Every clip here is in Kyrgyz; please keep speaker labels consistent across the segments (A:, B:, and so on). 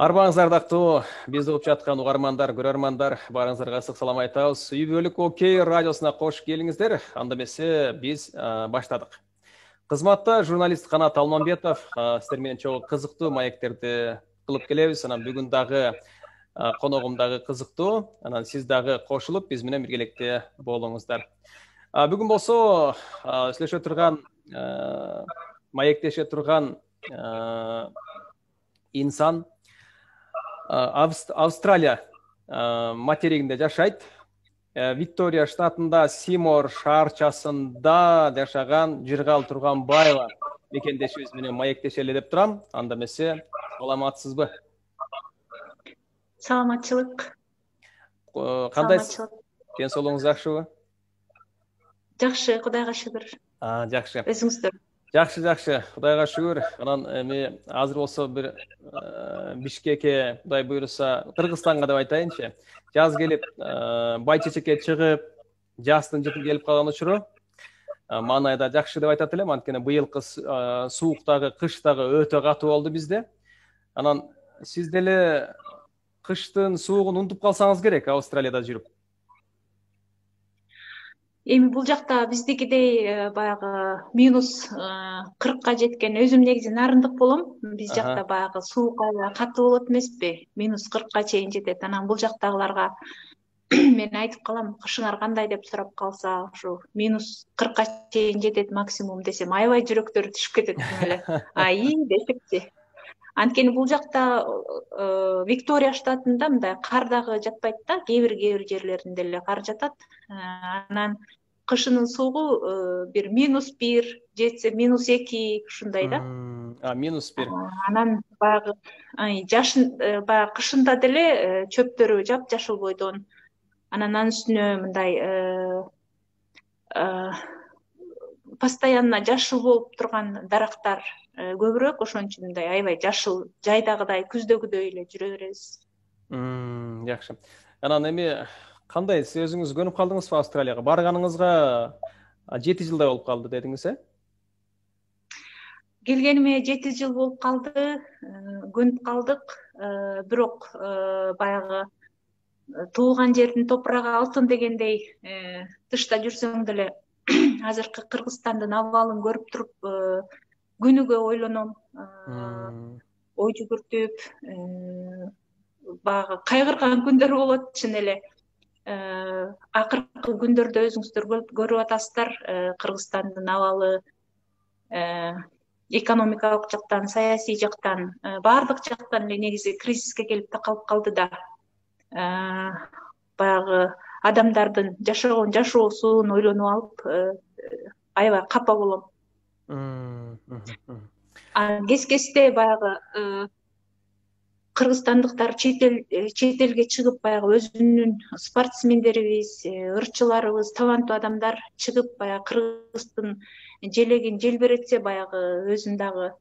A: Арбаңыздар дактуу, бизди угуп жаткан угармандар, көрөрмандар, баарыңыздарга ысык салам айтабыз. Үй бөлүк окей радиосуна кош келиңиздер. Анда эмесе биз баштадык. Кызматта журналист Канат Алмамбетов сиздер менен чогуу кызыктуу маектерди кылып келебиз. Анан бүгүн дагы коногум дагы кызыктуу. Анан сиз дагы кошулуп биз менен биргеликте болуңуздар. Бүгүн болсо сүйлөшө турган, маектеше турган инсан Австралия материгинде жашайт. Виктория штатында Симор шаарчасында жашаган Жыргал Турганбаева мекендешибиз менен маектешели деп турам. Анда эмесе саламатсызбы?
B: Саламатчылык.
A: Кандайсыз? Ден соолугуңуз жакшыбы?
B: Жакшы, Кудайга шүгүр.
A: Жакшы.
B: Өзүңүздөр?
A: Жакшы, Кудайга шүгүр. Анан эми азыр болсо бир Бишкекке, Кудай буйруса, Кыргызстанга деп айтайынчы. Жаз келип, Байчечекке чыгып, жаздын жыты келип калган учуру. Маанайда жакшы деп айтат элем, анткени быйылкы сууктагы, кыштагы өтө катуу болду бизде. Анан сиз деле кыштын суугун унутуп калсаңыз керек Австралияда жүрүп.
B: Эми бул жакта биздикидей баягы минус 40ка жеткен, өзүм негизи нарындык болом. Биз жакта баягы суук аябай катуу болот эмеспи? Минус 40ка чейин жетет. Анан бул жактагыларга мен айтып калам, кышыңар кандай деп сурап калса, ушу минус 40ка чейин жетет максимум десем, аябай жүрөктөрү түшүп кетет эле. Ай десепчи. Анткени бул жакта Виктория штатында мындай кар дагы жатпайт да, кээ бир жерлеринде эле кар жатат. Анан кышынын суугу бир минус 1 жетсе минус 2 ушундай да.
A: Минус 1.
B: Анан баягы жашын баягы кышында деле чөптөрү жапжашыл бойдон. Анан анын үстүнө мындай постоянно жашыл болуп турган дарактар көбүрөөк, ошон үчүн мындай аябай жашыл, жайдагыдай күздөгүдөй эле жүрө беребиз.
A: Жакшы. Анан эми кандай, сиз өзүңүз көнүп калдыңызбы Австралияга? Барганыңызга 7 жылдай болуп калды дедиңиз, э?
B: Келгениме 7 жыл болуп калды, көнүп калдык. Бирок баягы туулган жердин топурагы алтын дегендей, тышта жүрсөң деле азыркы Кыргызстандын абалын көрүп туруп күнүгө ойлоном, ой жүгүртүп, баягы кайгырган күндөр болот чын эле. Акыркы күндөрдө өзүңүздөр көрүп атасыздар, Кыргызстандын абалы экономикалык жактан, саясий жактан, баардык жактан эле негизи кризиске келип такалып калды да. Баягы адамдардын жашаган жашоосун ойлонуп алып, аябай капа болом. Кез-кезде баягы кыргызстандыктар чет элге чыгып, баягы өзүнүн спортсмендерибиз, ырчыларыбыз, таланттуу адамдар чыгып, баягы Кыргыздын желегин желбиретсе, баягы өзүн дагы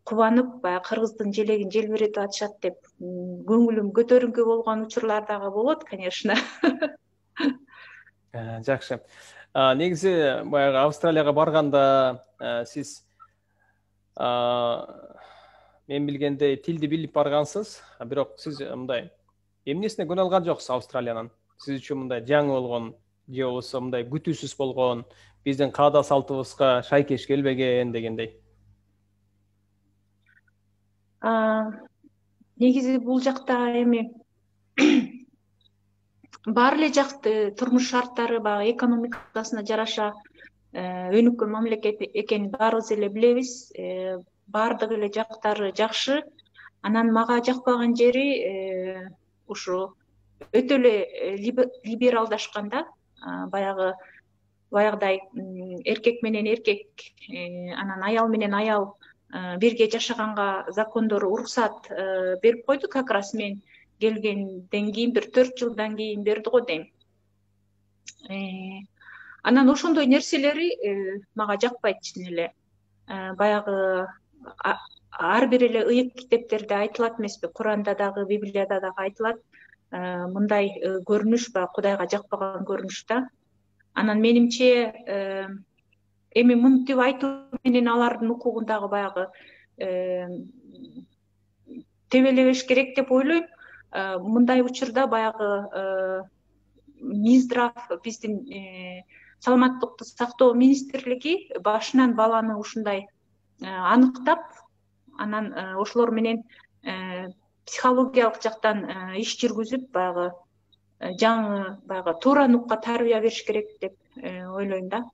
B: кубанып, баягы Кыргыздын желегин желбиретип атышат деп көңүлүм көтөрүңкү болгон учурлар дагы болот, конечно.
A: Жакшы. Негизи баягы Австралияга барганда сиз мен билгендей тилди билип баргансыз, бирок сиз мындай эмнесине көнө алган жоксуз Австралиянын? Сиз үчүн мындай жаңы болгон, же болбосо мындай күтүүсүз болгон, биздин каада салтыбызга шайкеш келбеген дегендей.
B: Негизи бул жакта эми баары эле жакты, турмуш шарттары, баягы экономикасына жараша өнүккөн мамлекет экенин баарыбыз эле билебиз. Баардык эле жактары жакшы. Анан мага жакпаган жери ушу өтө эле либералдашкан да. Баягыдай эркек менен эркек, анан аял менен аял бирге жашаганга закондору уруксат берип койду, как раз мен келгенден кийин бир 4 жылдан кийин берди го дейм. Анан ошондой нерселери мага жакпайт чын эле. Баягы ар бир эле ыйык китептерде айтылат эмеспи, Куранда дагы, Библияда дагы айтылат. Мындай көрүнүш баягы Кудайга жакпаган көрүнүш да. Анан менимче эми мынтип айтуу менен алардын укугундагы баягы тебелебеш керек деп ойлойм. Мындай учурда баягы Минздрав, биздин саламаттыкты сактоо министрлиги башынан баланы ушундай аныктап, анан ошолор менен психологиялык жактан иш жүргүзүп, баягы жаңы баягы туура нукка тарбия бериш керек деп ойлойм да.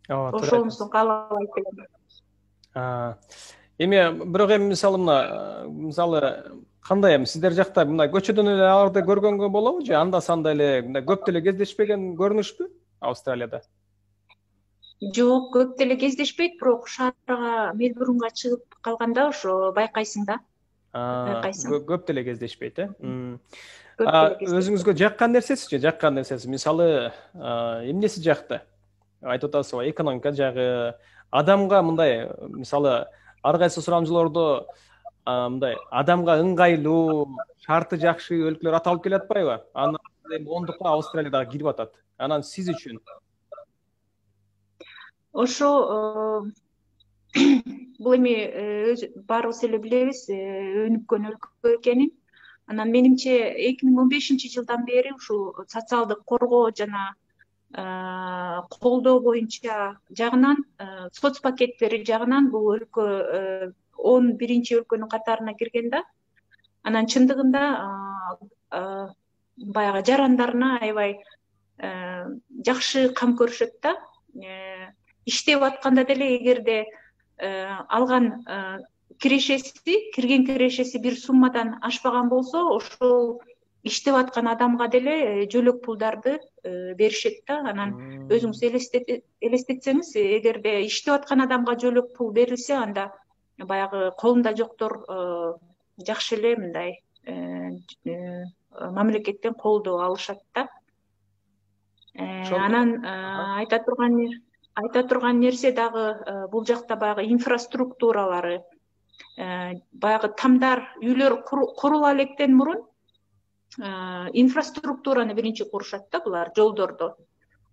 B: Ошонусун каалабайт элем.
A: Эми бирок эми мисалы кандай эми сиздер жакта мындай көчөдөн эле аларды көргөнгө болобу же анда санда эле мындай көп деле кездешпеген көрүнүшпү Австралияда?
B: Жок, көп деле кездешпейт, бирок шаарга, Мельбурнга чыгып калганда ошо байкайсың да. Байкайсың.
A: Көп деле кездешпейт, өзүңүзгө жаккан нерсеси, мисалы эмнеси жакты? Айтып атасызбы, экономика жагы, адамга мындай, мисалы ар кайсы сурамжылоордо мындай адамга ыңгайлуу, шарты жакшы өлкөлөр аталып келатпайбы? Анан ондукка Австралия дагы кирип атат. Анан сиз үчүн
B: ошо бул эми баарыбыз эле билебиз, өнүккөн өлкө экенин. Анан менимче 2015-жылдан бери ушул социалдык коргоо жана колдоо боюнча жагынан, соцпакеттери жагынан бул өлкө 11-чи өлкөнүн катарына кирген да. Анан чындыгында баягы жарандарына аябай жакшы кам көрүшөт да. Иштеп атканда деле эгерде алган кирген кирешеси бир суммадан ашпаган болсо, ошол иштеп аткан адамга деле жөлөк пулдарды беришет да. Анан өзүңүз элестетсеңиз, эгерде иштеп аткан адамга жөлөк пул берилсе, анда баягы колунда жоктор жакшы эле мындай мамлекеттен колдоо алышат да. Анан айта турган нерсе дагы бул жакта баягы инфраструктуралары, баягы тамдар, үйлөр курула электен мурун инфраструктураны биринчи курушат да булар, жолдорду.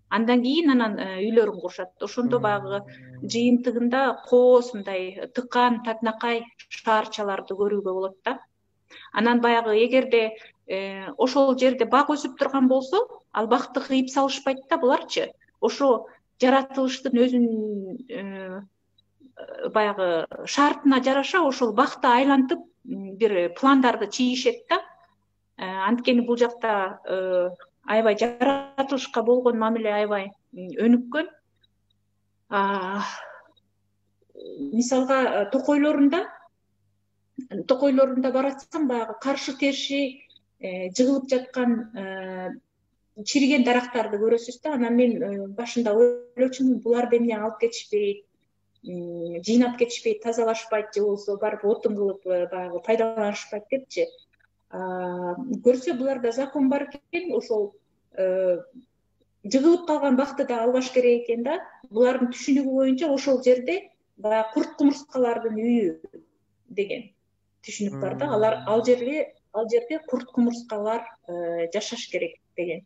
B: Андан кийин анан үйлөрүн курушат. Ошондо баягы жыйынтыгында кооз мындай тыкан, татынакай шаарчаларды көрүүгө болот да. Анан баягы эгерде ошол жерде бак өсүп турган болсо, ал бакты кыйып салышпайт да буларчы. Ошо жаратылыштын өзүнүн баягы шартына жараша ошол бакты айлантып бир пландарды чийишет да. Анткени бул жакта аябай жаратылышка болгон мамиле аябай өнүккөн. Мисалга токойлорунда баратсаң, баягы каршы терши жыгылып жаткан чириген дарактарды көрөсүз да. Анан мен башында ойлочумун, буларды эмне алып кетишпейт, жыйнап кетишпейт, тазалашпайт, же болбосо барып отун кылып баягы пайдаланышпайт депчи. Көрсө буларда закон бар экен, ошол жыгылып калган бакты да албаш керек экен да. Булардын түшүнүгү боюнча ошол жерде баягы курт кумурскалардын үйү деген түшүнүк бар да. Ал жерде курт кумурскалар жашаш керек деген.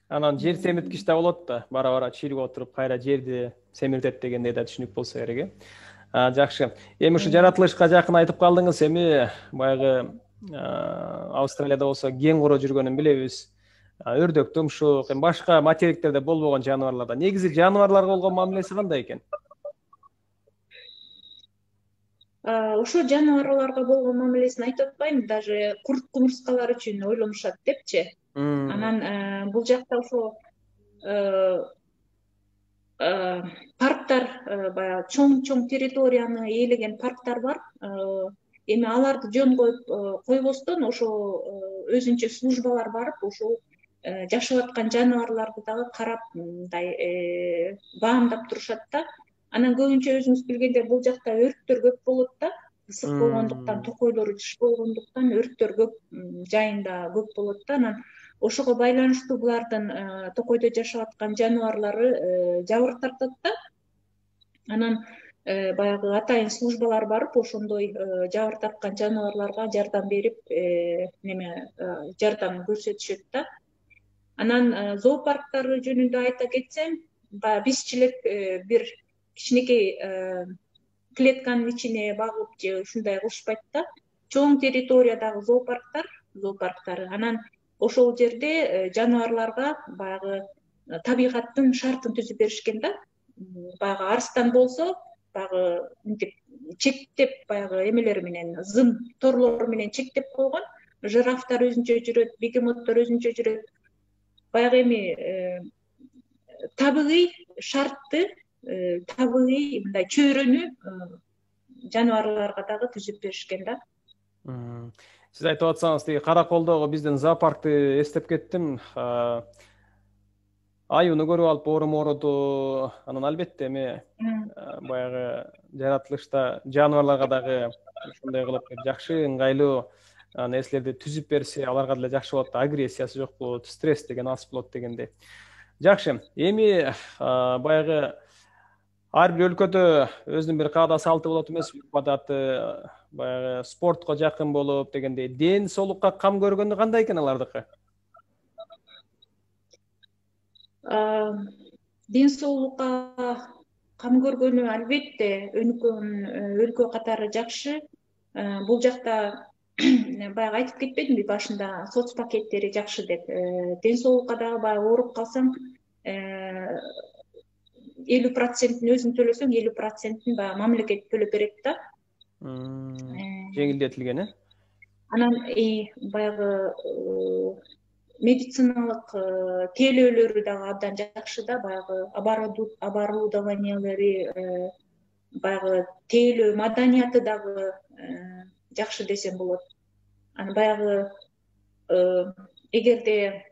A: Анан жер семирткич да болот да, бара чирип отуруп кайра жерди семиртет дегендей да түшүнүк болсо керек. Жакшы. Эми ушу жаратылышка жакын айтып калдыңыз. Эми баягы Австралияда болсо кен куруу жүргөнүн билебиз. Өрдөк, тумшук, башка материктерде болбогон жаныбарларда. Негизи жаныбарларга болгон мамилеси кандай экен?
B: Ошо жаныбарларга болгон мамилесин айтып атпайм, даже курт кумурскалар үчүн ойлонушат депчи. Анан бул жакта ошо парктар, баягы чоң территорияны ээлеген парктар бар. Эми аларды жөн койбостон ошо өзүнчө службалар барып, ошол жашап аткан жаныбарларды дагы карап, мындай баамдап турушат да. Анан көбүнчө өзүңүз билгендей бул жакта өрттөр көп болот да. Ысык болгондуктан, токойлор жыш болгондуктан өрттөр көп жайында көп болот да. Анан ошого байланыштуу булардын токойдо жашап аткан жаныбарлары жабыр тартат да. Анан баягы атайын службалар барып, ошондой жабыр тарткан жаныбарларга жардам берип, жардам көрсөтүшөт да. Анан зоопарктары жөнүндө айта кетсем, баягы бизчилик бир кичинекей клетканын ичине багып же ушундай кылышпайт да. чоң территориядагы зоопарктар анан ошол жерде жаныбарларга баягы табигаттын шартын түзүп беришкен да. Баягы арстан болсо баягы мынтип чектеп баягы эмелер менен зым торлор менен чектеп койгон. Жирафтар өзүнчө жүрөт, бегемоттор өзүнчө жүрөт. Баягы эми табигый шартты, табигый мындай чөйрөнү жаныбарларга дагы түзүп беришкен да.
A: Сиз айтып атсаңыз, тиги Караколдогу биздин зоопаркты эстеп кеттим. Аюуну көрүп алып оорум ооруду. Анан албетте эми баягы жаратылышта жаныбарларга дагы ушундай кылып жакшы, ыңгайлуу нерселерди түзүп берсе, аларга деле жакшы болот. Агрессиясы жок болот, стресс деген аз болот дегендей. Жакшы. Эми баягы ар бир өлкөдө өзүнүн бир каада салты болот эмес, адаты баягы спортко жакын болуп дегендей. Ден соолукка кам көргөнү кандай экен алардыкы?
B: Ден соолукка кам көргөнү албетте өлкө катары жакшы. Бул жакта баягы айтып кетпедимби башында, соц пакеттери жакшы деп. Ден соолукка дагы баягы ооруп калсаң 50%-ин өзүң төлөсөң, 50%-ин баягы мамлекет төлөп берет да.
A: Жеңилдетилген,
B: Анан баягы медициналык тейлөөлөрү дагы абдан жакшы да, баягы оборудованиялары, баягы тейлөө маданияты дагы жакшы десем болот. Анан баягы эгерде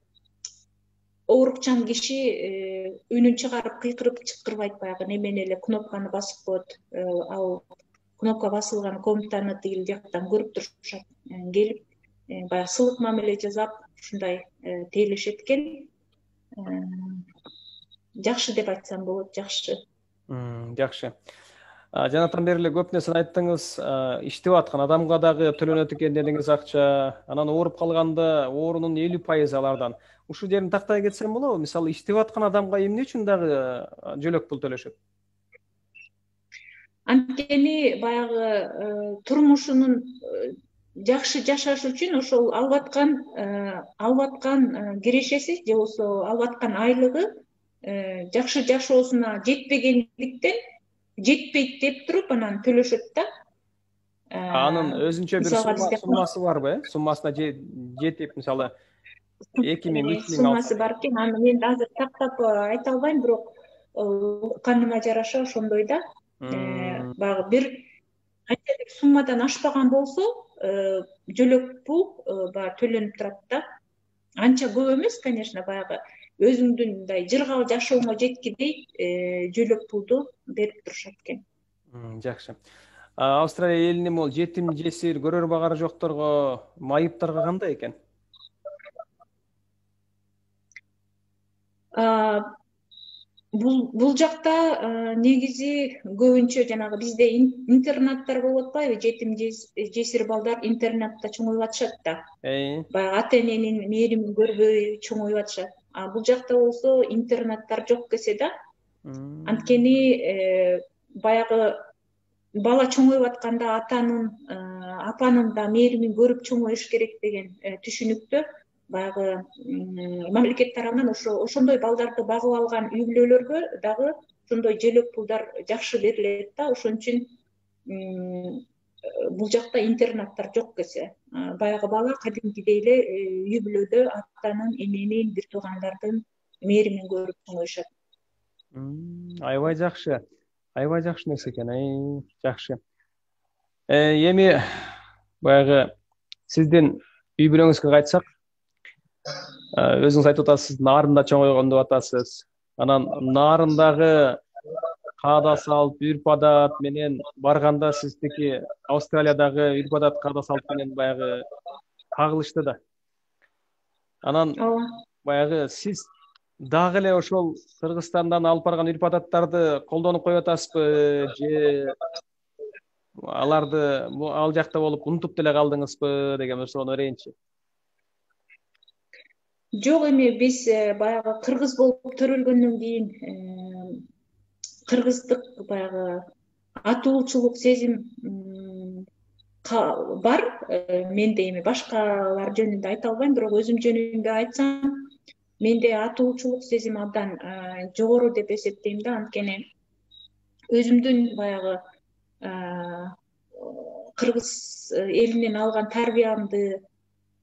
B: оорукчан киши үнүн чыгарып кыйкырып чыкырбайт, баягы немени эле кнопканы басып коет. Ал кнопка басылган комнатаны тигил жактан көрүп турушат. Келип баягы сылык мамиле жасап ушундай тейлешет экен. Жакшы деп айтсам болот, жакшы.
A: Жакшы. Жанатан бери эле көп нерсени айттыңыз. Иштеп аткан адамга дагы төлөнөт экен дедиңиз акча. Анан ооруп калганда оорунун 50% алардан. Ушул жерин тактай кетсем болобу? Мисалы, иштеп аткан адамга эмне үчүн дагы жөлөк пул төлөшөт?
B: Анткени баягы турмушунун жакшы жашаш үчүн ошол алып аткан кирешеси же болбосо алып аткан айлыгы жакшы жашоосуна жетпегендиктен, жетпейт деп туруп анан төлөшөт да.
A: Анын өзүнчө бир суммасы барбы? Суммасына жетип, мисалы 2000-3000
B: суммасы бар экен. Аны мен азыр тактап айта албайм, бирок укканыма жараша ошондой да. Баягы бир канчалык суммадан ашпаган болсо, жөлөк пул баягы төлөнүп турат да. Анча көп эмес, конечно, баягы өзүңдүн мындай жыргал жашооңо жеткидей жөлөк пулду берип турушат экен.
A: Жакшы. Австралия элинин могул жетим жесир, көрөр багары жокторго, майыптарга кандай экен?
B: Бул жакта негизи көбүнчө жанагы бизде интернаттар болуп атпайбы? Жетим жесир балдар интернатта чоңоюп атышат да. Баягы ата-эненин мээримин көрбөй чоңоюп атышат. Бул жакта болсо интернаттар жок кесе да. Анткени баягы бала чоңоюп атканда апанын да мээримин көрүп чоңоюш керек деген түшүнүктө баягы мамлекет тарабынан ошондой балдарды багып алган үй-бүлөлөргө дагы ошондой жөлөк пулдар жакшы берилет да. Ошон үчүн бул жакта интернаттар жок кесе. Баягы бала кадимкидей эле үй-бүлөдө атанын, эненин, бир туугандардын мээримин көрүп чоңоюшат.
A: Аябай жакшы. Аябай жакшы нерсе экен. Жакшы. Эми баягы сиздин үй-бүлөңүзгө кайтсак, өзүңүз айтып атасыз, Нарында чоңойгон деп атасыз. Анан Нарындагы каада салт, үрп адат менен барганда сиздики Австралиядагы үрп адат, каада салт менен баягы кагылышты да. Анан баягы сиз дагы эле ошол Кыргызстандан алып барган үрп адаттарды колдонуп коюп атасызбы же аларды ал жакта болуп унутуп деле калдыңызбы деген бир суроону берейинчи.
B: Жок, эми биз баягы кыргыз болуп төрөлгөндөн кийин кыргыздык баягы атуулчулук сезим бар. Менде эми башкалар жөнүндө айта албайм, бирок өзүм жөнүндө айтсам, менде атуучулук сезими абдан жогору деп эсептейм да. Анткени өзүмдүн баягы кыргыз элинен алган тарбиямды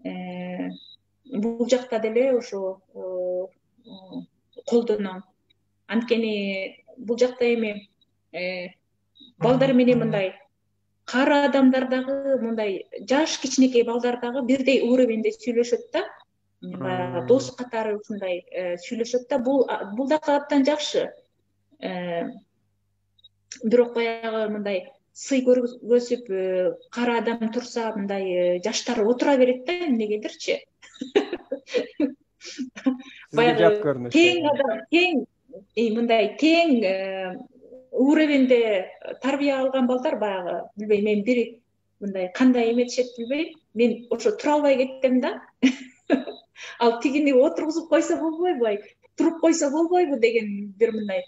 B: бул жакта деле ошо колдоном. Анткени бул жакта эми балдар менен мындай кара адамдар дагы, мындай жаш кичинекей балдар дагы бирдей уровеньде сүйлөшөт да. Баягы дос катары ушундай сүйлөшөт да. Бул дагы абдан жакшы. Бирок баягы мындай сый көрсөп кара адам турса, мындай жаштар отура берет да эмнегедирчи. Баягы тең адам, тең мындай тең уровеньде тарбия алган балдар, баягы билбейм, мен бири мындай кандай эметишет билбейм, мен ошо тура албай кеттим да. Ал тигини отургузуп койсо болбойбу, туруп койсо болбойбу деген бир мындай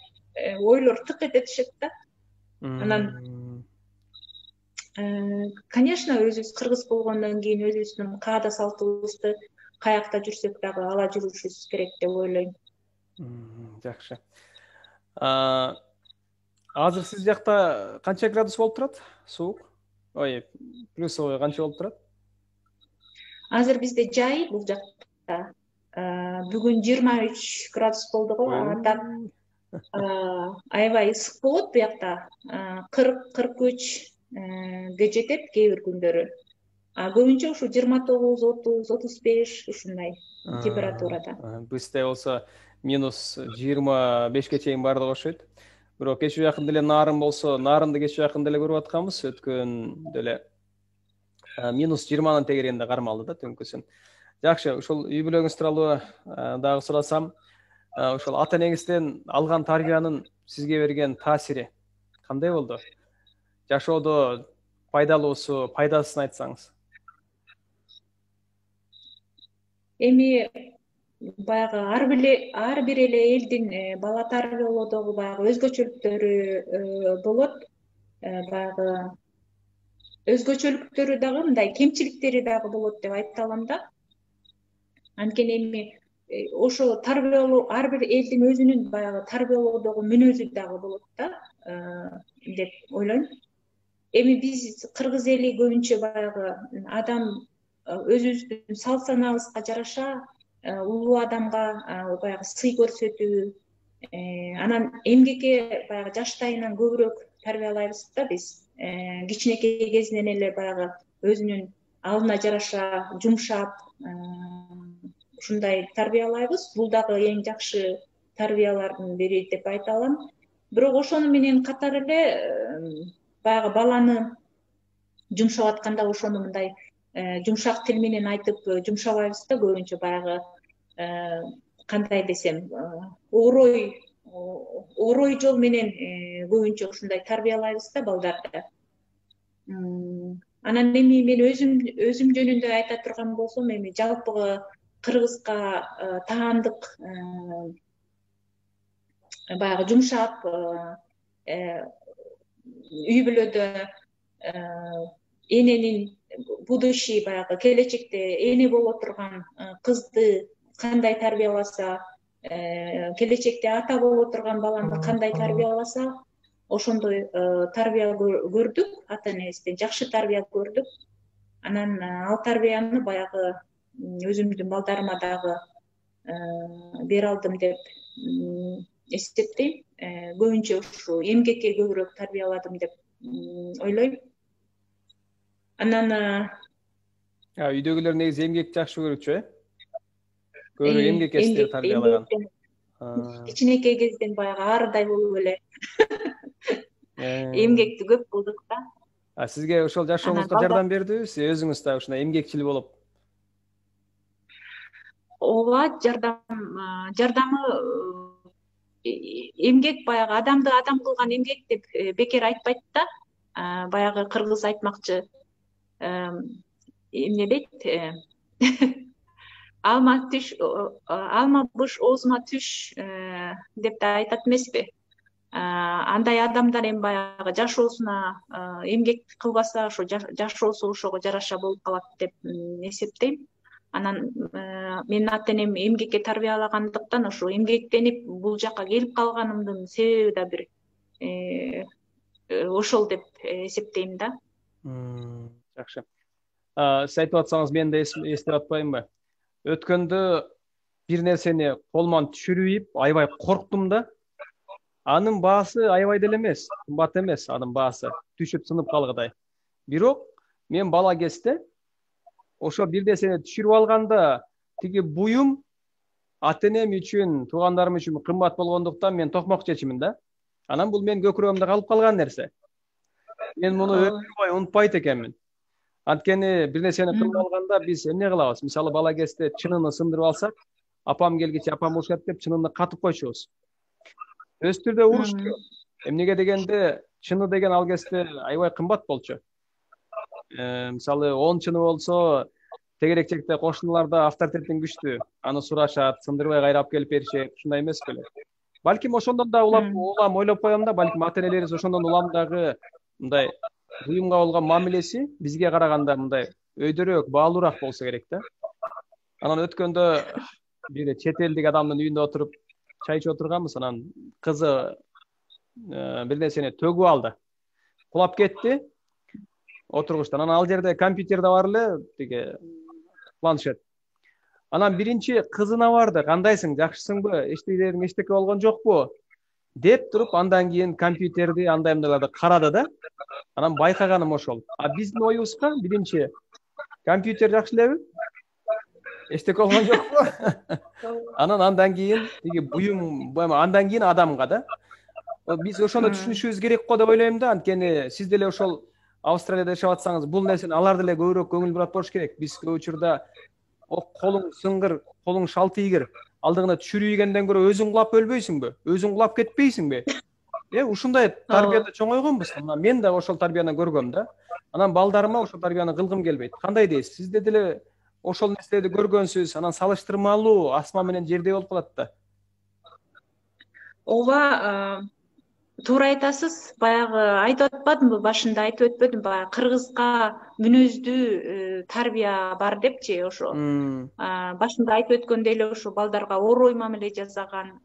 B: ойлор тык эте түшөт да. Анан конечно, өзүбүз кыргыз болгондон кийин өзүбүздүн каада салтыбызды каякта жүрсөк дагы ала жүрүшүбүз керек деп ойлойм.
A: Жакшы. Азыр сиз жакта канча градус болуп турат? Суук? Плюсовой канча болуп турат?
B: Азыр бизде жай бул жакта. Бүгүн 23 градус болду го. Андак аябай ысык болот буякта. 40-43ге жетет кээ бир күндөрү. Көбүнчө ушу 29-30-35 ушундай температурада.
A: Бизде болсо -25ке чейин бардыгы окшойт. Бирок кечээ жакын деле Нарын болсо, Нарынды кечээ жакын деле көрүп атканбыз. Өткөн деле -20-нын тегерегинде кармалды да түнкүсүн. Жакшы, ушул үй бүлөңүз тууралуу дагы сурасам, ошол ата энеңизден алган тарбиянын сизге берген таасири кандай болду? Жашоодо пайдалуусу, пайдасын айтсаңыз.
B: Эми баягы ар бир эле элдин бала тарбиялоодогу баягы өзгөчөлүктөрү болот. Баягы өзгөчөлүктөрү дагы, мындай кемчиликтери дагы болот деп айта алам да. Анткени эми ошо тарбиялоо, ар бир элдин өзүнүн баягы тарбиялоодогу мүнөзү дагы болот да деп ойлойм. Эми биз кыргыз эли көбүнчө баягы адам өзүбүздүн салт санаабызга жараша улуу адамга баягы сый көрсөтүү, анан эмгекке баягы жаштайынан көбүрөөк тарбиялайбыз да биз. Кичинекей кезинен эле баягы өзүнүн алдына жараша жумшап, ушундай тарбиялайбыз. Бул дагы эң жакшы тарбиялардын бири деп айта алам. Бирок ошону менен катар эле баягы баланы жумшап атканда ошону мындай жумшак тил менен айтып жумшабайбыз да. Көбүнчө баягы кандай десем, орой жол менен көбүнчө ушундай тарбиялайбыз да балдарды. Анан эми мен өзүм жөнүндө айта турган болсом, эми жалпы кыргызга таандык баягы жумшап, үй бүлөдө эненин будущий, баягы келечекте эне боло турган кызды кандай тарбияласа, келечекте ата боло турган баланы кандай тарбияласа, ошондой тарбия көрдүк, ата энебизден жакшы тарбия көрдүк. Анан ал тарбияны баягы өзүмдүн балдарыма дагы бере алдым деп эсептейм. Көбүнчө ушу эмгекке көбүрөөк тарбияладым деп ойлойм. Анан
A: үйдөгүлөр негизи эмгекти жакшы көрчү, көбүрөөк эмгек эстеп тарбиялаган.
B: Кичинекей кезден баягы арыдай болуп эле эмгекти көп кылдык да.
A: Сизге ошол жашооңузда жардам бердиби? Сиз өзүңүз да ушундай эмгекчил болуп?
B: Ооба, жардамы эмгек баягы адамды адам кылган эмгек деп бекер айтпайт да. Баягы кыргыз айтмакчы, эмне дейт? Алма быш оозума түш деп да айтат эмеспи? андай адамдар эми баягы жашоосуна эмгек кылбаса ошо жашоосу ошого жараша болуп калат деп эсептейм. Анан менин ата энем эмгекке тарбиялагандыктан ошо эмгектенип бул жака келип калганымдын себеби да бир ошол деп эсептейм да.
A: Жакшы. Сиз айтып атсаңыз мен да эстеп атпаймынбы? Өткөндө бир нерсени колуман түшүрүп аябай корктум да. Анын баасы аябай деле эмес, кымбат эмес анын баасы, түшүп сынып калгыдай. Бирок мен бала кезде ошо бир нерсени түшүрүп алганда тиги буюм ата энем үчүн, туугандарым үчүн кымбат болгондуктан мен токмок чечимин да. Анан бул менин көкүрөгүмдө калып калган нерсе. Мен муну өмүр бою унутпайт экенмин. Анткени бир нерсени кылып алганда биз эмне кылабыз? Мисалы бала кезде чынын сындырып алсак, апам келгиче апам урушат деп чынын катып койчубуз. Өстүрдө урушту. Эмнеге дегенде чыны деген ал кезде аябай кымбат болчу. Мисалы 10 чыны болсо тегерекчекте кошуналарда авторитетин күчтүү. Аны сурашат, сындырбай кайрап келип беришет. Ушундай эмес беле? Балким ошондон да улам ойлоп коем да, балким ата энелерибиз ошондон улам дагы мындай буюмга болгон мамилеси бизге караганда мындай өйдөрөөк, баалуураак болсо керек да. Анан өткөндө бир чет элдик адамдын үйүндө отуруп чай ичип отурганбыз, анан кызы бир нерсени төгүп алды. Кулап кетти отургучтан. Анан ал жерде компьютер да бар эле, тиги планшет. Анан биринчи кызына барды, кандайсың, жакшысыңбы, эчтеке болгон жокпу деп туруп, андан кийин компьютерди андай эмнелерди карады да. Анан байкаганым ошол. А биздин оюбузга биринчи компьютер жакшы элеби? Эчтеке болгон жокпу? Андан кийин тиги буюм, андан кийин адамга да. Биз ошону түшүнүшүбүз керек го деп ойлойм да. Анткени сиз деле ошол Австралияда жашап атсаңыз, бул нерсени алар деле көбүрөөк көңүл бурат болуш керек. Биз көп учурда колуң сыңгыр, колуң шалтыйгыр, алдыгына түшүрүп ийгенден көрө өзүң кулап өлбөйсүңбү? Өзүң кулап кетпейсиңби? Ушундай тарбияда чоңойгонбуз. Мен да ошол тарбияны көргөм да. Анан балдарыма ошол тарбияны кылгым келбейт. Кандай дейсиз? Сизде деле ошол нерселерди көргөнсүз, анан салыштырмалуу асман менен жердей болуп калат да.
B: Ооба, туура айтасыз. Баягы айтып атпадымбы, башында айтып өтпөдүм, баягы кыргызга мүнөздүү тарбия бар депчи, ошо. Башында айтып өткөндөй эле ошо балдарга орой мамиле жасаган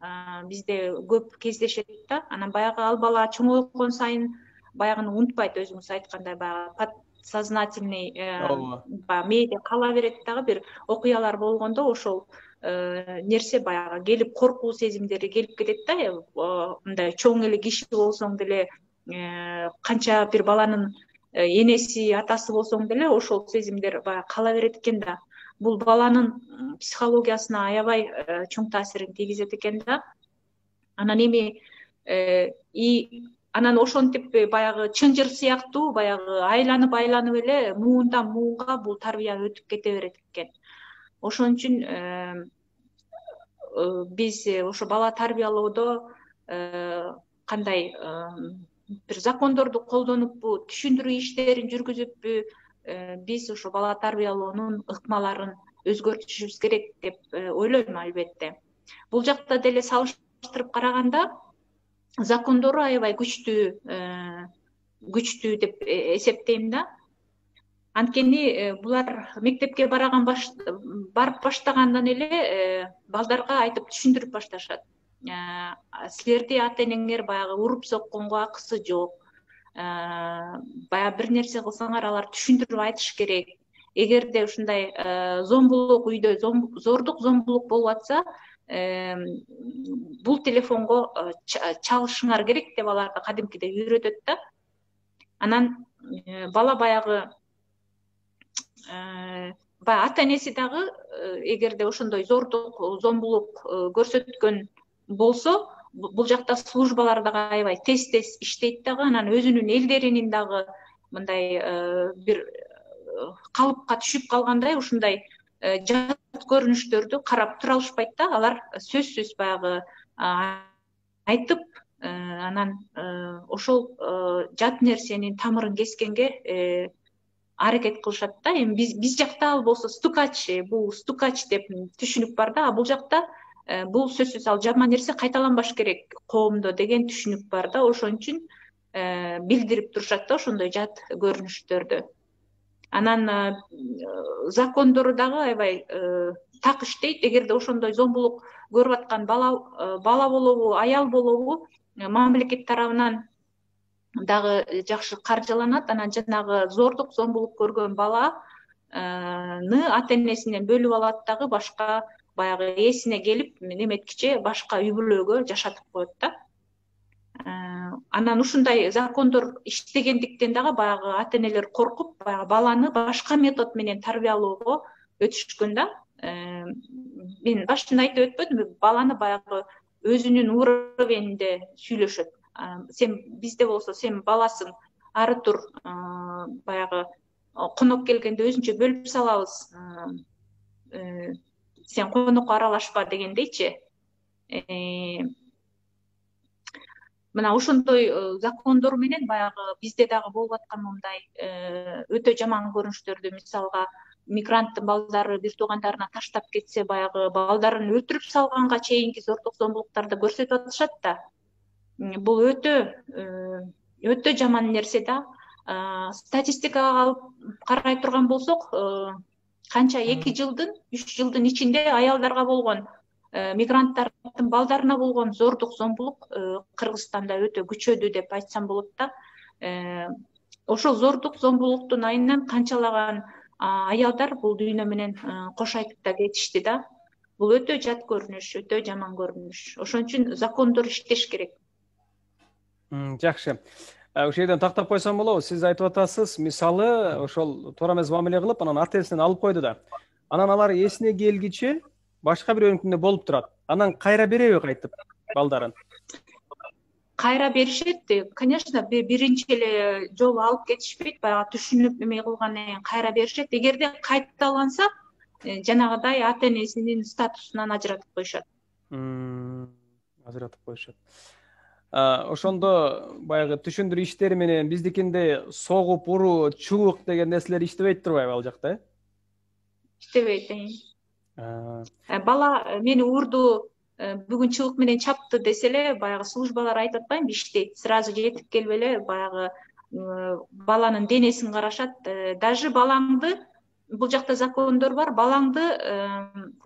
B: бизде көп кездешет да. Анан баягы ал бала чоңойгон сайын баягыны унутпайт, өзүңүз айткандай, баягы подсознательный баягы мээде кала берет дагы, бир окуялар болгондо ошол нерсе баягы келип, коркуу сезимдери келип кетет да. Мындай чоң эле киши болсоң деле, канча бир баланын энеси, атасы болсоң деле ошол сезимдер баягы кала берет экен да. Бул баланын психологиясына аябай чоң таасирин тийгизет экен да. Анан эми анан ошентип баягы чынжыр сыяктуу баягы айланып эле муундан муунга бул тарбия өтүп кете берет экен. Ошон үчүн биз ошо бала тарбиялоодо кандай бир закондорду колдонуппу, түшүндүрүү иштерин жүргүзүппү, биз ошо бала тарбиялоонун ыкмаларын өзгөртүшүбүз керек деп ойлойм албетте. Бул жакта деле салыштырып караганда закондору аябай күчтүү деп эсептейм да. Анткени булар мектепке барып баштагандан эле балдарга айтып түшүндүрүп башташат. Силерди ата энеңер баягы уруп сокконго акысы жок. Баягы бир нерсе кылсаңар алар түшүндүрүп айтыш керек. Эгерде ушундай зомбулук, үйдө зордук, зомбулук болуп атса, бул телефонго чалышыңар керек деп аларга кадимкидей үйрөтөт да. Анан бала баягы ата энеси дагы эгерде ошондой зордук, зомбулук көрсөткөн болсо, бул жакта службалар дагы аябай тез иштейт дагы. Анан өзүнүн элдеринин дагы мындай бир калыпка түшүп калгандай ушундай жат көрүнүштөрдү карап тура алышпайт да. Алар сөзсүз баягы айтып, анан ошол жат нерсенин тамырын кескенге аракет кылышат да. Эми биз жакта ал болсо стукач, бул стукач деп түшүнүк бар да. Бул жакта бул сөзсүз ал жаман нерсе кайталанбаш керек коомдо деген түшүнүк бар да, ошон үчүн билдирип турушат да ошондой жат көрүнүштөрдү. Анан закондору дагы аябай так иштейт. Эгерде ошондой зомбулук көрүп аткан бала болобу, аял болобу, мамлекет тарабынан дагы жакшы каржыланат. Анан жанагы зордук, зомбулук көргөн баланы ата энесинен бөлүп алат дагы башка баягы эсине келип неметкиче башка үй бүлөгө жашатып коет да. Анан ушундай закондор иштегендиктен дагы баягы ата энелер коркуп, баягы баланы башка метод менен тарбиялоого өтүшкөн да. Мен башында айтып өтпөдүмбү, баланы баягы өзүнүн уровенинде сүйлөшөт. Бизде болсо сен баласың, ары тур, баягы конок келгенде өзүнчө бөлүп салабыз, сен конокко аралашпа дегендейчи. Мына ошондой закондор менен баягы бизде дагы болуп аткан мындай өтө жаман көрүнүштөрдү, мисалга мигранттын балдары бир туугандарына таштап кетсе, баягы балдарын өлтүрүп салганга чейинки зордук зомбулуктарды көрсөтүп атышат да. Бул өтө жаман нерсе да. Статистикага алып карай турган болсок, канча 2 жылдын, 3 жылдын ичинде аялдарга болгон, мигранттардын балдарына болгон зордук зомбулук Кыргызстанда өтө күчөдү деп айтсам болот да. Ошол зордук зомбулуктун айынан канчалаган аялдар бул дүйнө менен кош айтып да кетишти да. Бул өтө жат көрүнүш, өтө жаман көрүнүш. Ошон үчүн закондор иштеш керек.
A: Жакшы. Ошол жерден тактап койсом болобу? Сиз айтып атасыз, мисалы, ошол туура эмес мамиле кылып, анан ата энесинен алып койду да. Анан алар эсине келгиче башка бир өлкөдө болуп турат. Анан кайра береби кайтып балдарын?
B: Кайра беришет. Конечно, биринчи эле жолу алып кетишпейт, баягы түшүнүп эме кылгандан кийин кайра беришет. Эгерде кайталанса, жанагыдай ата энесинин статусунан ажыратып коюшат.
A: Ажыратып коюшат. Ошондо баягы түшүндүрүү иштери менен биздикиндей согуп, уруу, чубук деген нерселер иштебейт турбайбы ал жакта?
B: Иштебейт. Бала мени урду, бүгүн чыбык менен чапты десе эле, баягы службалар айтып атпаймынбы, иштейт. Сразу жетип келип эле баягы баланын денесин карашат. Даже балаңды, бул жакта закондор бар, балаңды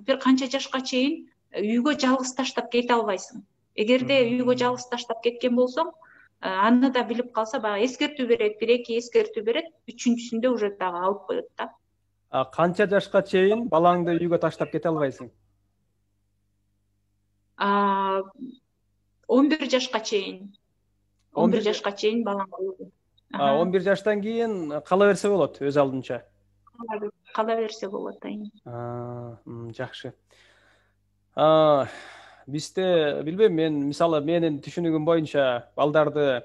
B: бир канча жашка чейин үйгө жалгыз таштап кете албайсың. Эгерде үйгө жалгыз таштап кеткен болсоң, аны да билип калса, баягы эскертүү берет, 1-2 эскертүү берет, үчүнчүсүндө уже дагы алып коет да.
A: Канча жашка чейин балаңды үйгө таштап кете албайсың?
B: 11 жашка чейин. 11 жашка чейин балаңды.
A: 11 жаштан кийин кала берсе болот, өз алдынча.
B: Кала берсе болот.
A: Жакшы. Бизде билбейм, мен мисалы менин түшүнүгүм боюнча балдарды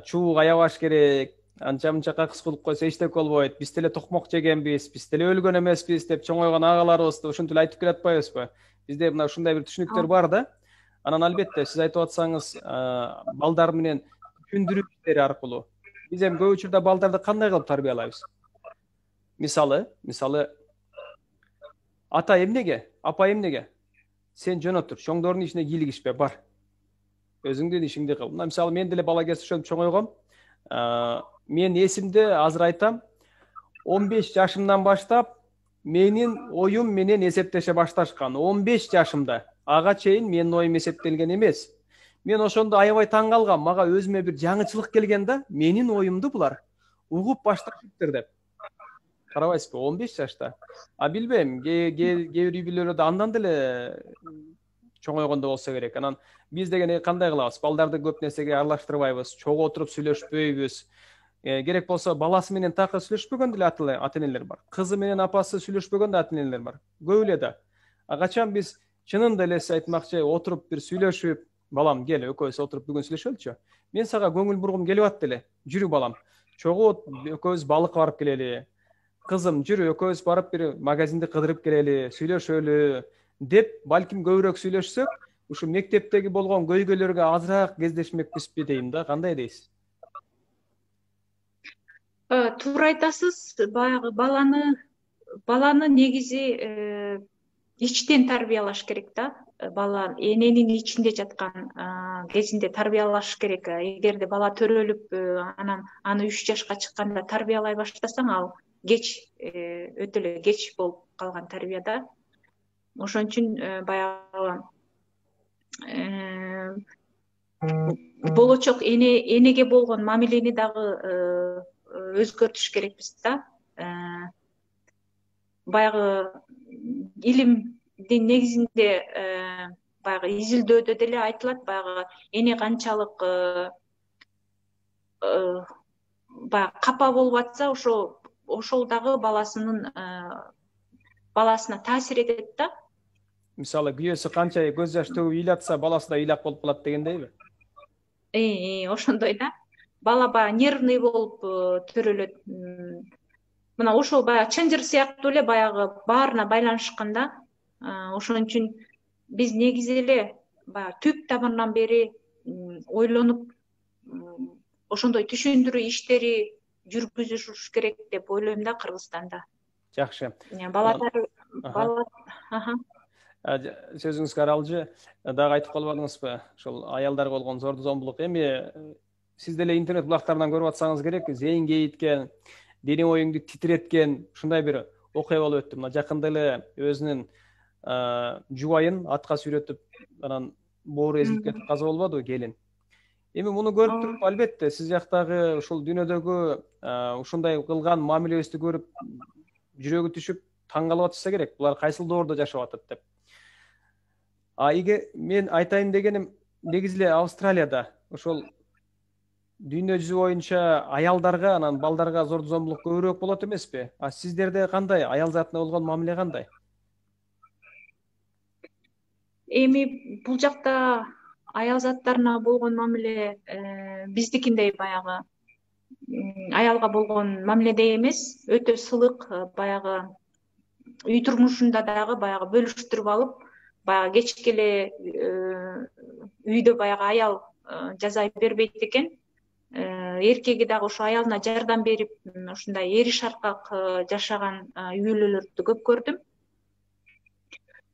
A: чубук аябаш керек, анча-мынча какыс кылып койсо эчтеке болбойт, биз деле токмок жегенбиз, биз деле өлгөн эмеспиз деп чоңойгон агаларыбызды ушинтип эле айтып келатпайбызбы? Бизде мына ушундай бир түшүнүктөр бар да. Анан албетте сиз айтып атсаңыз, балдар менен түшүндүрүү иштери аркылуу биз эми көп учурда балдарды кандай кылып тарбиялайбыз? Мисалы, ата эмнеге, апа эмнеге? Сен жөн отур, чоңдордун ишине кийлигишпе, бар. Өзүңдүн ишиңди кыл. Мына мисалы мен деле бала кезде ошентип чоңойгом. Мен эсимде азыр айтам, 15 жашымдан баштап менин оюм менен эсептеше башташкан. 15 жашымда. Ага чейин менин оюм эсептелген эмес. Мен ошондо аябай таң калгам. Мага өзүмө бир жаңычылык келген да, менин оюмду булар угуп башташыптыр деп. Карабайсызбы, 15 жашта. Билбейм, кээ бир үй бүлөлөрдө андан деле чоңойгондо болсо керек. Анан биз деген кандай кылабыз? Балдарды көп нерсеге аралаштырбайбыз, чогуу отуруп сүйлөшпөйбүз. Керек болсо баласы менен такы сүйлөшпөгөн деле ата энелер бар. Кызы менен апасы сүйлөшпөгөн да ата энелер бар. Көп эле да. Качан биз чынында эле айтмакчы отуруп бир сүйлөшүп, балам кел, экөөбүз отуруп бүгүн сүйлөшөлүчү. Мен сага көңүл бургум келип атты эле. Жүрү балам. Чогуу экөөбүз балыкка барып келели. Кызым, жүрү, экөөбүз барып бир магазинди кыдырып келели, сүйлөшөлү деп, балким көбүрөөк сүйлөшсөк, ушу мектептеги болгон көйгөйлөргө азыраак кездешмекпизби дейм да. Кандай дейсиз?
B: Туура айтасыз. Баягы баланы негизи ичтен тарбиялаш керек да. Бала эненин ичинде жаткан кезинде тарбиялаш керек. Эгерде бала төрөлүп анан аны 3 жашка чыкканда тарбиялай баштасаң, ал кеч, өтө эле кеч болуп калган тарбияда. Ошон үчүн баягы болочок энеге болгон мамилени дагы өзгөртүш керекпиз да. Баягы илимдин негизинде баягы изилдөөдө деле айтылат, баягы эне канчалык баягы капа болуп атса, ошол дагы баласына таасир этет да.
A: Мисалы, күйөөсү канча көз жаш төгүп ыйлатса, баласы да ыйлак болуп калат дегендейби?
B: Ошондой да. Бала баягы нервный болуп төрөлөт. Мына ошол баягы чынжыр сыяктуу эле баягы баарына байланышкан да. Ошон үчүн биз негизи эле баягы түп тамырынан бери ойлонуп ошондой түшүндүрүү иштери жүргүзүш керек деп ойлойм да Кыргызстанда.
A: Жакшы.
B: Балдар
A: Сөзүңүзгө аралжы дагы айтып калбадыңызбы? Ошол аялдарга болгон зордуу зомбулук. Эми сиз деле интернет булактарынан көрүп атсаңыз керек, зейин кейиткен, дене оюңду титиреткен ушундай бир окуя болуп өттү. Мына жакында эле өзүнүн жубайын атка сүйрөтүп, анан боору эзилип кетип каза болбодубу, келин? Эми муну көрүп туруп, албетте, сиз жактагы ушул дүйнөдөгү ушундай кылган мамилебизди көрүп, жүрөгү түшүп, таң калып атышса керек. Булар кайсыл доордо жашап атат деп. Мен айтайын дегеним, негизи эле Австралияда ошол дүйнө жүзү боюнча аялдарга, анан балдарга зордуу зомбулук көбүрөөк болот эмеспи? Сиздерде кандай? Аял затына болгон мамиле кандай?
B: Эми бул жакта аял заттарына болгон мамиле биздикиндей баягы аялга болгон мамиледей эмес, өтө сылык, баягы үй турмушунда дагы баягы бөлүштүрүп алып, баягы кечке эле үйдө баягы аял жазай бербейт экен. Эркеги дагы ошо аялына жардам берип, ушундай эри шаркак жашаган үй бүлөлөрдү көп көрдүм.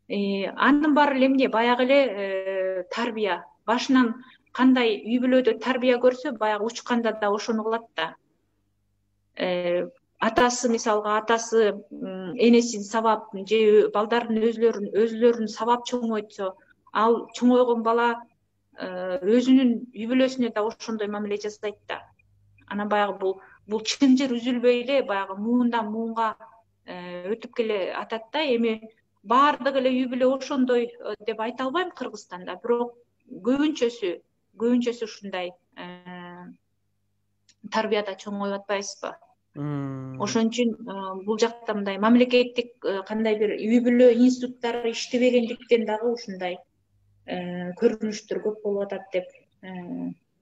B: Анын баары эле эмне? Баягы эле тарбия. Башынан кандай үй бүлөдө тарбия көрсө, баягы учканда да ошону кылат да. Атасы, мисалга, энесин сабап же балдардын өзлөрүн сабап чоңойтсо, ал чоңойгон бала өзүнүн үй бүлөсүнө да ошондой мамиле жасайт да. Анан баягы бул чынжыр үзүлбөй эле баягы муундан муунга өтүп келе атат да. Эми баардык эле үй бүлө ошондой деп айта албайм Кыргызстанда, бирок көбүнчөсү ушундай тарбияда чоңоюп атпайбызбы? Ошон үчүн бул жакта мындай мамлекеттик кандай бир үй бүлө институттары иштебегендиктен дагы ушундай көрүнүштөр көп болуп атат деп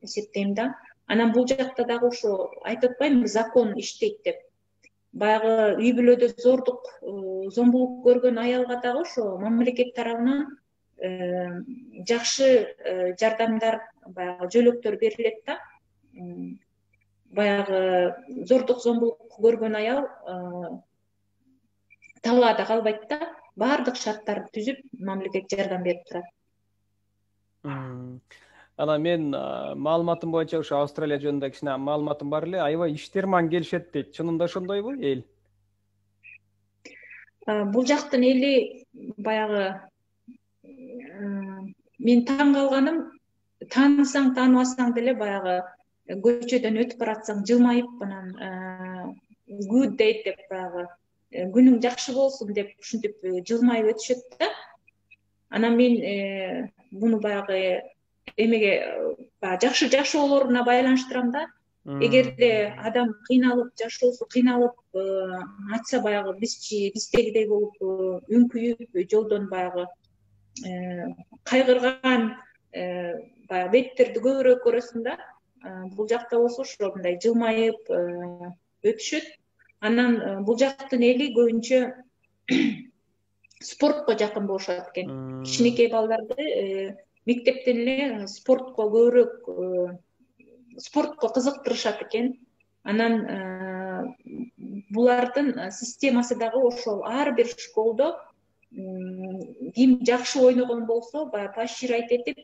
B: эсептейм да. Анан бул жакта дагы ошо айтып атпаймынбы, закон иштейт деп. Баягы үй бүлөдө зомбулук көргөн аялга дагы ошо мамлекет тарабынан жакшы жардамдар, баягы жөлөктөр берилет да. Баягы зордук зомбулук көргөн аял талаада калбайт да. Баардык шарттарды түзүп, мамлекет жардам берип турат.
A: Анан мен маалыматым боюнча ушу Австралия жөнүндө кичине маалыматым бар эле, аябай иштер маң келишет дейт. Чынында ошондойбу, эл?
B: Бул жактын эли баягы мен таң калганым, таанысаң тааныбасаң деле баягы көчөдөн өтүп баратсаң жылмайып, анан good day деп, баягы күнүң жакшы болсун деп ушинтип жылмайып өтүшөт да. Анан мен буну баягы эмеге жакшы жашоолоруна байланыштырам да. Эгерде адам кыйналып, жашоосу кыйналып атса, баягы биздегидей болуп үңкүйүп, жолдон баягы кайгырган баягы беттерди көбүрөөк көрөсүң да. Бул жакта болсо ошо мындай жылмайып өтүшөт. Анан бул жактын эли көбүнчө спортко жакын болушат экен. Кичинекей балдарды мектептен эле спортко кызыктырышат экен. Анан булардын системасы дагы ошол ар бир школдо ким жакшы ойногон болсо баягы поощрять этип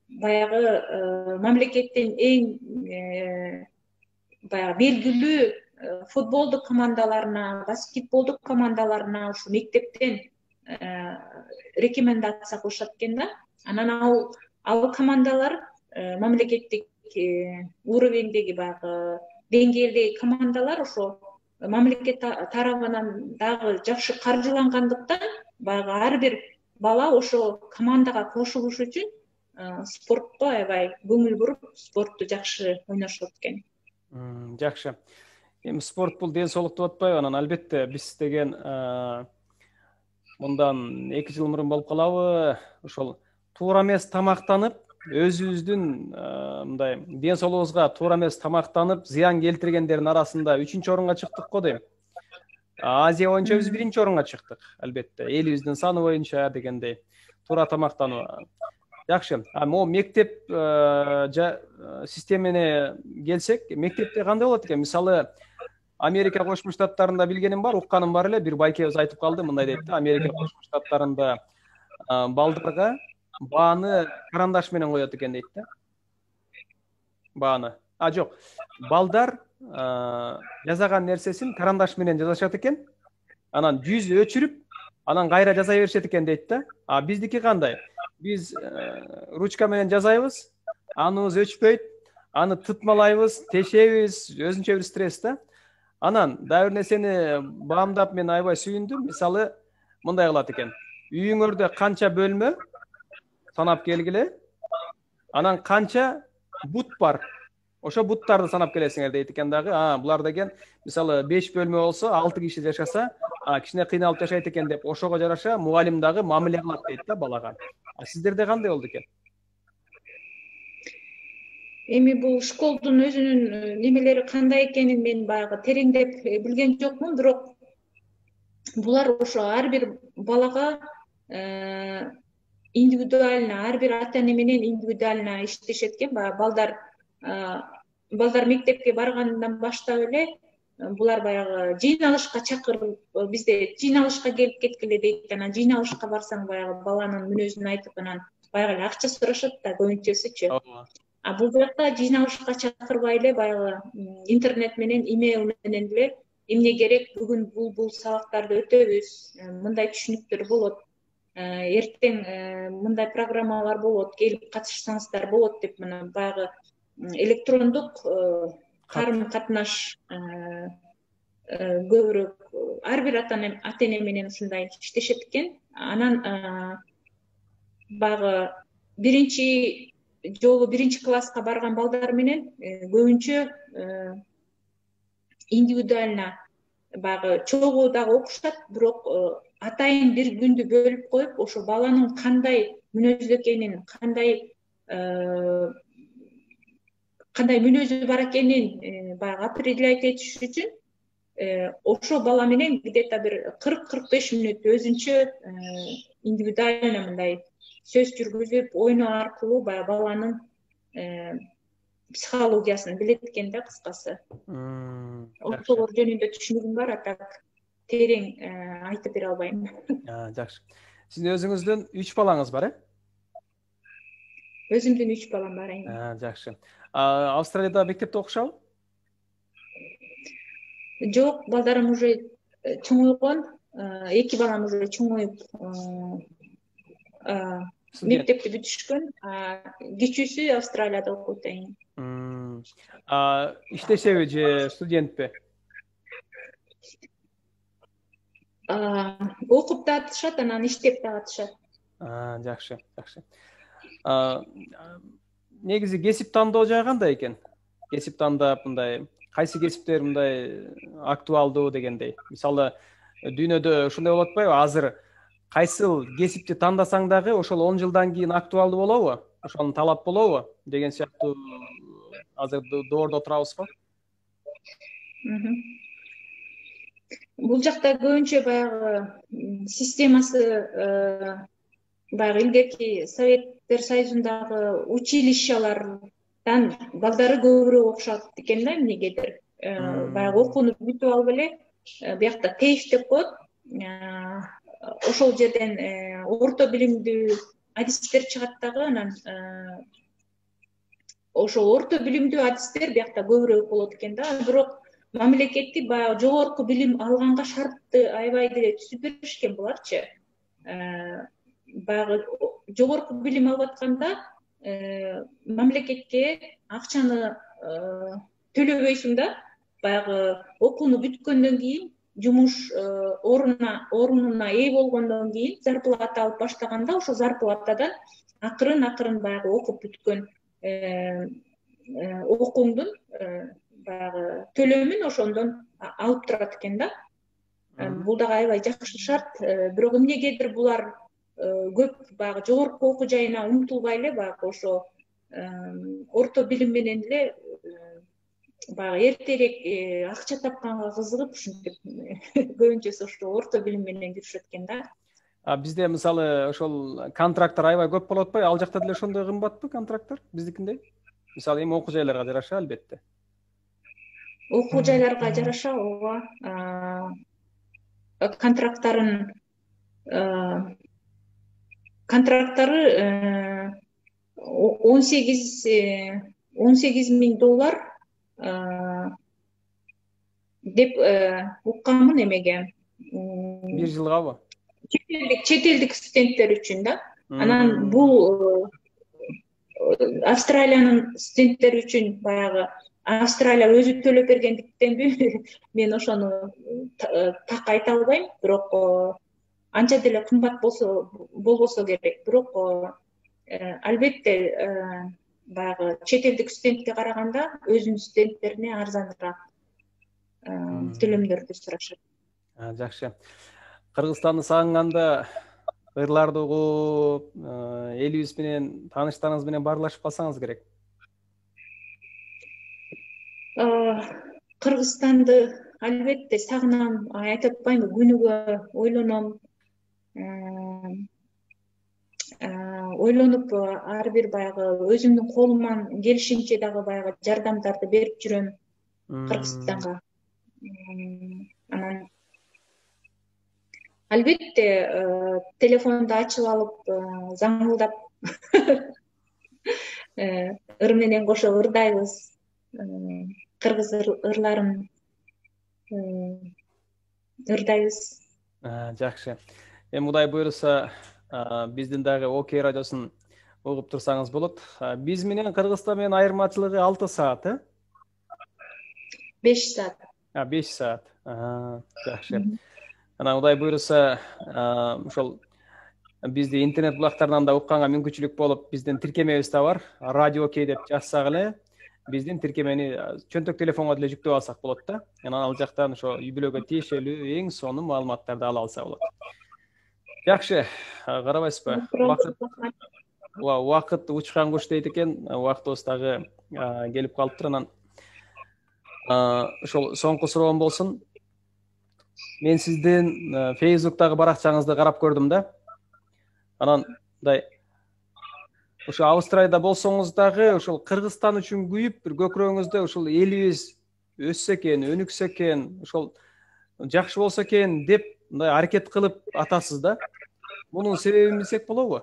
B: баягы мамлекеттин эң баягы белгилүү футболдук командаларына, баскетболдук командаларына ушу мектептен рекомендация кылышат экен да. Анан ал командалар мамлекеттик уровеньдеги баягы деңгээлдеги командалар ошо мамлекет тарабынан дагы жакшы каржылангандыктан баягы ар бир бала ошо командага кошулуш үчүн спортко аябай көңүл буруп, спортту жакшы ойношот экен.
A: Жакшы. Эми спорт бул ден соолук деп атпайбы? Анан албетте биз деген мындан 2 жыл мурун болуп калабы, ошол туура эмес тамактанып, өзүбүздүн мындай ден соолугубузга туура эмес тамактанып, зыян келтиргендердин арасында 3-чү орунга чыктык го дейм. Азия боюнча биз 1-чи орунга чыктык, албетте. Элибиздин саны боюнча дегендей. Туура тамактануу. Жакшы. Могу мектеп системине келсек, мектепте кандай болот экен? Мисалы, Америка Кошмо Штаттарында билгеним бар, укканым бар эле, бир байкебиз айтып калды, мындай дейт да, Америка Кошмо Штаттарында балдарга бааны карандаш менен коет экен дейт да. Бааны. Жок. Балдар жазаган нерсесин карандаш менен жазышат экен. Анан жүз өчүрүп, анан кайра жаза беришет экен дейт да. Биздики кандай? Биз ручка менен жазайбыз, аныбыз өчпөйт, аны тытмалайбыз, тешебиз, өзүнчө бир стресс да. Анан дагы бир нерсени баамдап мен аябай сүйүндүм. Мисалы, мындай кылат экен. Үйүңөрдө канча бөлмө санап келгиле. Анан канча бут бар. Ошо буттарды санап келесиңер дейт экен дагы. Булар деген мисалы 5 бөлмө болсо, 6 киши жашаса, кичине кыйналып жашайт экен деп, ошого жараша мугалим дагы мамиле кылат дейт да балага. Сиздерде кандай болду экен?
B: Эми бул школдун өзүнүн немелери кандай экенин мен баягы тереңдеп билген жокмун, бирок булар ошо ар бир балага индивидуально, ар бир ата эне менен индивидуально иштешет экен. Баягы балдар мектепке баргандан баштап эле булар баягы жыйналышка чакырып, бизде жыйналышка келип кеткиле дейт. Анан жыйналышка барсаң баягы баланын мүнөзүн айтып, анан баягы эле акча сурашат да көбүнчөсүчү. Бул жакта жыйналышка чакырбай эле баягы интернет менен, имейл менен эле эмне керек, бүгүн бул сабактарды өтөбүз, мындай түшүнүктөр болот, эртең мындай программалар болот, келип катышсаңыздар болот деп, мына баягы электрондук карым катнаш көбүрөөк ар бир ата эне менен ушундай иштешет экен. Анан баягы биринчи класска барган балдар менен көбүнчө индивидуально баягы чогуу дагы окушат, бирок атайын бир күндү бөлүп коюп, ошо баланын кандай мүнөздүү экенин, кандай мүнөзү бар экенин баягы определять этиш үчүн ошо бала менен где-то бир 40-45 мүнөт өзүнчө индивидуально мындай сөз жүргүзүп, ойноо аркылуу баягы баланын психологиясын билет экен да, кыскасы. Ошолор жөнүндө түшүнүгүм бар, атак терең айтып бере албайм.
A: Жакшы. Сиздин өзүңүздүн 3 балаңыз бар,
B: Өзүмдүн 3 балам бар.
A: Жакшы. Австралияда мектепте окушабы?
B: Жок, балдарым уже чоңойгон, 2 балам уже чоңоюп мектепти бүтүшкөн, кичүүсү Австралияда окуйт.
A: Иштешеби же студентпи?
B: Окуп да атышат, анан иштеп да атышат.
A: Жакшы, жакшы. Негизи кесип тандоо жагы кандай экен? Кесип тандап, мындай кайсы кесиптер мындай актуалдуу дегендей. Мисалы, дүйнөдө ушундай болот атпайбы? Азыр кайсыл кесипти тандасаң дагы ошол 10 жылдан кийин актуалдуу болобу? Ошону талап болобу деген сыяктуу азыр доордо турабызбы?
B: Бул жакта көбүнчө баягы системасы баягы илгерки Советтер Союзундагы училищалардан балдары көбүрөөк окушат экен да, эмнегедир. Баягы окууну бүтүп алып эле биякта ТЭФ деп коет, ошол жерден орто билимдүү адистер чыгат дагы. Анан ошол орто билимдүү адистер биякта көбүрөөк болот экен да. Бирок мамлекетти баягы жогорку билим алганга шартты аябай деле түзүп беришкен буларчы. Баягы жогорку билим алып атканда мамлекетке акчаны төлөбөйсүң да. Баягы окууну бүткөндөн кийин жумуш орунуна ээ болгондон кийин зарплата алып баштаганда ошол зарплатадан акырын баягы окуп бүткөн окууңдун баягы төлөмүн ошондон алып турат экен да. Бул дагы аябай жакшы шарт. Бирок эмнегедир булар көп баягы жогорку окуу жайына умтулбай эле баягы ошо орто билим менен эле баягы эртерээк акча тапканга кызыгып ушинтип көбүнчөсү ошо орто билим менен жүрүшөт экен да.
A: Бизде мисалы ошол контракттар аябай көп болуп атпайбы? Ал жакта деле ошондой кымбатпы контракттар биздикиндей? Мисалы эми окуу жайларга жараша албетте.
B: Окуу жайларга жараша ооба. Контракттары 18 миң доллар деп укканмын эмеге.
A: Бир жылгабы?
B: Чет элдик студенттер үчүн да. Анан бул Австралиянын студенттери үчүн баягы Австралия өзү төлөп бергендиктенби мен ошону так айта албайм. Бирок анча деле кымбат болбосо керек. Бирок албетте баягы чет элдик студентке караганда өзүнүн студенттерине арзаныраак төлөмдөрдү сурашат.
A: Жакшы. Кыргызстанды сагынганда ырларды угуп, элибиз менен, тааныштарыңыз менен баарлашып калсаңыз керек.
B: Кыргызстанды албетте сагынам, айтып атпаймынбы, күнүгө ойлоном. Ойлонуп ар бир баягы өзүмдүн колуман келишинче дагы баягы жардамдарды берип жүрөм Кыргызстанга. Анан албетте телефонду ачып алып заңылдап ыр менен кошо ырдайбыз. Кыргыз ырларын ырдайбыз.
A: Жакшы. Эми Кудай буйруса биздин дагы Окей радиосун угуп турсаңыз болот. Биз менен Кыргызстан менен айырмачылыгы 6 саат,
B: 5 саат.
A: 5 саат. Жакшы. Анан Кудай буйруса ошол бизди интернет булактарынан да укканга мүмкүнчүлүк болуп, биздин тиркемебиз да бар. Радио Окей деп жазсак эле биздин тиркемени чөнтөк телефонго деле жүктөп алсак болот да. Анан ал жактан ошо үй бүлөгө тиешелүү эң сонун маалыматтарды ала алса болот. Жакшы, карабайсызбы? Убакыт учкан куш дейт экен, убактыбыз дагы келип калыптыр. Анан ошол соңку суроом болсун. Мен сиздин Facebook'тагы баракчаңызды карап көрдүм да. Анан мындай ошо Австралияда болсоңуз дагы ошол Кыргызстан үчүн күйүп, бир көкүрөгүңүздө ошол элибиз өссө экен, өнүксө экен, ошол жакшы болсо экен деп мындай аракет кылып атасыз да. Мунун себебин билсек болобу?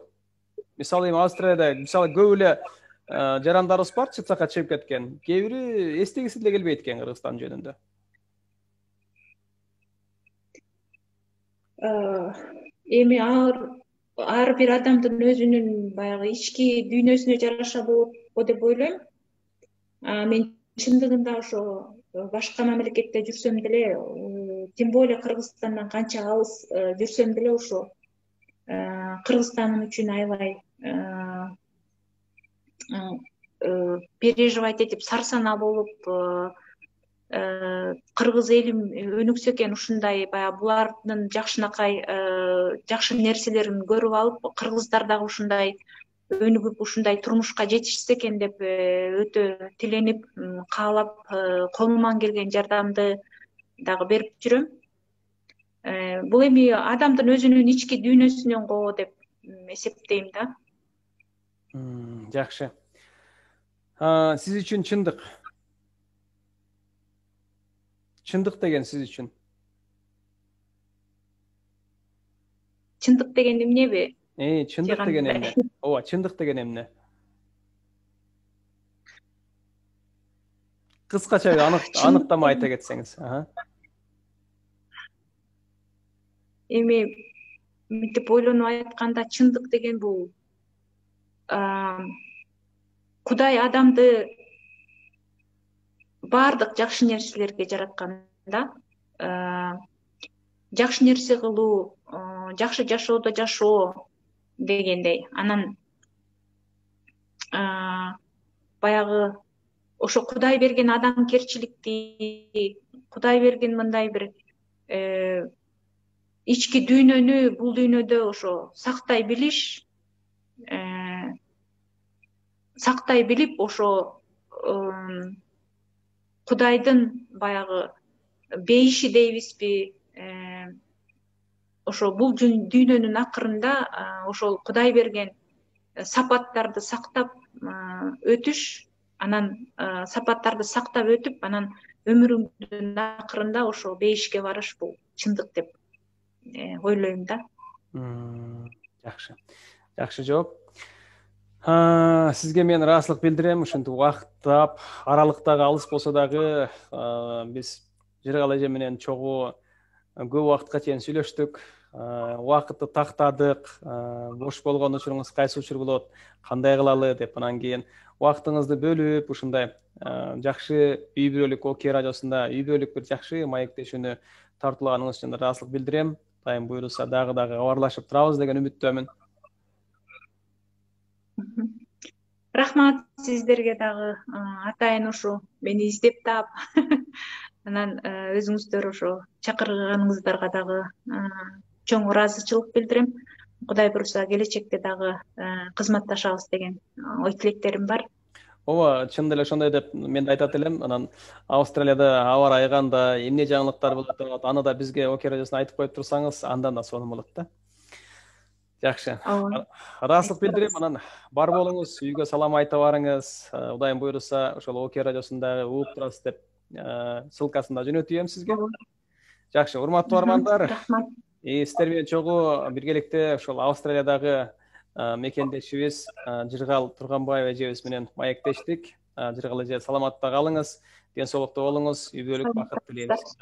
A: Мисалы эми Австралияда мисалы көп эле жарандарыбыз бар, чыцакка чыгып кеткен. Кээ бири эстегиси деле келбейт экен Кыргызстан жөнүндө.
B: Эми ар бир адамдын өзүнүн баягы ички дүйнөсүнө жараша болот деп ойлойм. Мен чындыгында ошо башка мамлекетте жүрсөм деле, тем более Кыргызстандан канча алыс жүрсөм деле ошо Кыргызстаным үчүн аябай переживать этип, сарсана болуп, кыргыз элим өнүксө экен, ушундай баягы булардын жакшынакай жакшы нерселерин көрүп алып, кыргыздар дагы ушундай өнүгүп, ушундай турмушка жетишсе экен деп өтө тиленип, каалап, колуман келген жардамды дагы берип жүрөм. Бул эми адамдын өзүнүн ички дүйнөсүнөн го деп эсептейм да.
A: Жакшы. Сиз үчүн чындык. Чындык деген сиз үчүн.
B: чындык деген эмнеби?
A: Чындык деген эмне? Ооба, чындык деген эмне? Кыскача аныктама айта кетсеңиз.
B: Эми мынтип ойлонуп айтканда чындык деген бул Кудай адамды баардык жакшы нерселерге жараткан да. Жакшы нерсе кылуу, жакшы жашоодо жашоо дегендей. Анан баягы ошо Кудай берген адамгерчиликти, Кудай берген мындай бир ички дүйнөнү бул дүйнөдө ошо сактай билип, ошо Кудайдын баягы бейиши дейбизби, ошо бул дүйнөнүн акырында ошол Кудай берген сапаттарды сактап өтүш, анан сапаттарды сактап өтүп, анан өмүрүңдүн акырында ошо бейишке барыш бул чындык деп ойлойм да.
A: Жакшы жооп. Сизге мен ыраазычылык билдирем. Ушинтип убактап, аралыктагы алыс болсо дагы биз Жыргал эже менен чогуу көп убакытка чейин сүйлөштүк. Убакытты тактадык. Бош болгон учуруңуз кайсы учур болот, кандай кылалы деп, анан кийин убактыңызды бөлүп, ушундай жакшы үй бүлөлүк ОК радиосунда үй бүлөлүк бир жакшы маектешүүнү тартуулаганыңыз үчүн ыраазычылык билдирем. Дайым буюрса дагы кабарлашып турабыз деген үмүттөмүн.
B: Рахмат сиздерге дагы атайын ушу мени издеп таап анан өзүңүздөр ошо чакырганыңыздарга дагы чоң ыраазычылык билдирем. Кудай буюрса келечекте дагы кызматташабыз деген ой тилектерим бар.
A: Ооба, чын деле ошондой деп мен да айтат элем. Анан Австралияда аба ырайы кандай, эмне жаңылыктар болуп атат, аны да бизге ОК радиосуна айтып коюп турсаңыз, андан да сонун болот да. Жакшы. Ыраазычылык билдирем. Анан бар болуңуз, үйгө салам айта барыңыз. Кудайым буйруса, ошол ОК радиосунда угуп турасыз деп ссылкасын да жөнөтөйм сизге. Жакшы, урматтуу армандар.
B: Рахмат.
A: Сиздер менен чогуу биргеликте ошол Австралиядагы мекендешибиз Жыргал Турганбаев эжебиз менен маектештик. Жыргал эже, саламатта калыңыз, ден соолукта болуңуз, үй бүлөлүк бакыт тилейбиз.